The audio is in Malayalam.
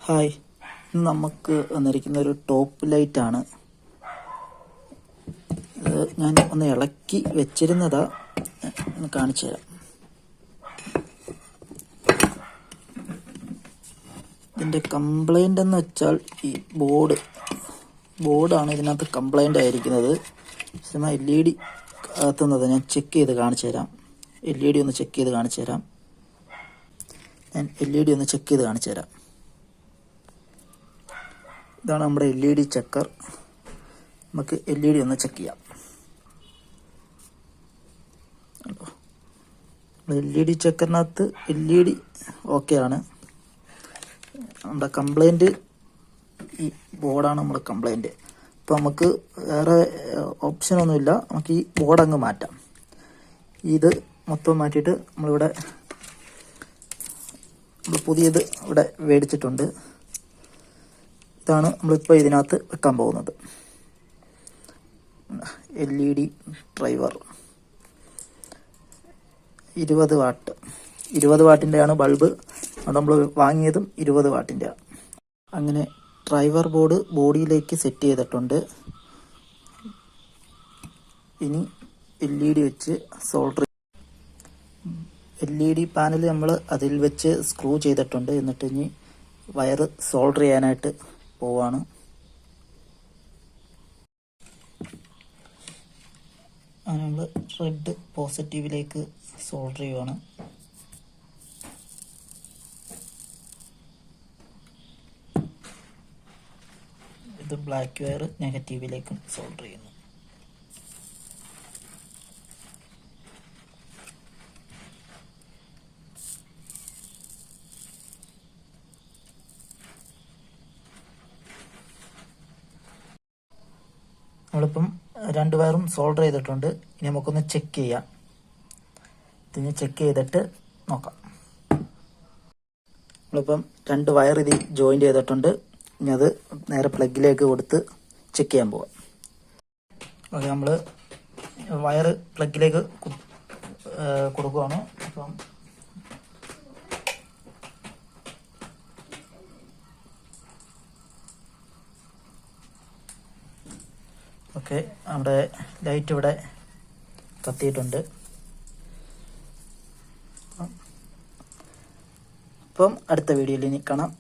ഹായ്, ഇന്ന് നമുക്ക് വന്നിരിക്കുന്ന ഒരു ടോപ്പ് ലൈറ്റാണ്. ഇത് ഞാൻ ഒന്ന് ഇളക്കി വെച്ചിരുന്നതാ, ഒന്ന് കാണിച്ചു തരാം. ഇതിൻ്റെ കംപ്ലൈൻ്റ് എന്ന് വെച്ചാൽ ഈ ബോർഡാണ് ഇതിനകത്ത് കംപ്ലൈൻ്റ് ആയിരിക്കുന്നത്. LED കത്തുന്നത് ഞാൻ ചെക്ക് ചെയ്ത് കാണിച്ചു തരാം. LED ഒന്ന് ചെക്ക് ചെയ്ത് കാണിച്ചു തരാം. ഇതാണ് നമ്മുടെ LED ചെക്കർ. നമുക്ക് LED ഒന്ന് ചെക്ക് ചെയ്യാം. LED ചെക്കറിനകത്ത് LED ഓക്കെ ആണ്. നമ്മുടെ കംപ്ലൈൻറ്റ് ഈ ബോർഡാണ് നമ്മുടെ കംപ്ലൈൻറ്റ്. അപ്പോൾ നമുക്ക് വേറെ ഓപ്ഷനൊന്നുമില്ല, നമുക്ക് ഈ ബോർഡ് അങ്ങ് മാറ്റാം. ഇത് മൊത്തം മാറ്റിയിട്ട് നമ്മൾ പുതിയത് ഇവിടെ മേടിച്ചിട്ടുണ്ട്. ഇതാണ് നമ്മളിപ്പോൾ ഇതിനകത്ത് വെക്കാൻ പോകുന്നത്. LED driver 20 what. 20 വാട്ടിൻ്റെയാണ് ബൾബ്. അത് നമ്മൾ വാങ്ങിയതും 20 വാട്ടിൻ്റെയാണ്. അങ്ങനെ ഡ്രൈവർ ബോഡിയിലേക്ക് സെറ്റ് ചെയ്തിട്ടുണ്ട്. ഇനി LED വെച്ച് സോൾഡർ. LED പാനൽ നമ്മൾ അതിൽ വെച്ച് സ്ക്രൂ ചെയ്തിട്ടുണ്ട്. എന്നിട്ട് ഇനി വയർ സോൾഡർ ചെയ്യാനായിട്ട് പോവാണ്. അങ്ങനെ നമ്മൾ റെഡ് പോസിറ്റീവിലേക്ക് സോൾഡർ ചെയ്യുവാണ്. ഇത് ബ്ലാക്ക് വയർ നെഗറ്റീവിലേക്കും സോൾഡർ ചെയ്യുന്നു. നമ്മളിപ്പം 2 വയറും സോൾഡർ ചെയ്തിട്ടുണ്ട്. ഇനി നമുക്കൊന്ന് ചെക്ക് ചെയ്യാം. ഇതിന് ചെക്ക് ചെയ്തിട്ട് നോക്കാം. നമ്മളിപ്പം 2 വയർ ഇത് ജോയിൻ്റ് ചെയ്തിട്ടുണ്ട്. ഇനി അത് നേരെ പ്ലഗിലേക്ക് കൊടുത്ത് ചെക്ക് ചെയ്യാൻ പോവാം. ഓക്കെ, നമ്മൾ വയർ പ്ലഗിലേക്ക് കൊടുക്കുകയാണ്. അപ്പം ഓക്കെ, നമ്മുടെ ലൈറ്റ് ഇവിടെ കത്തിയിട്ടുണ്ട്. അപ്പം അടുത്ത വീഡിയോയിൽ ഇനി കാണാം.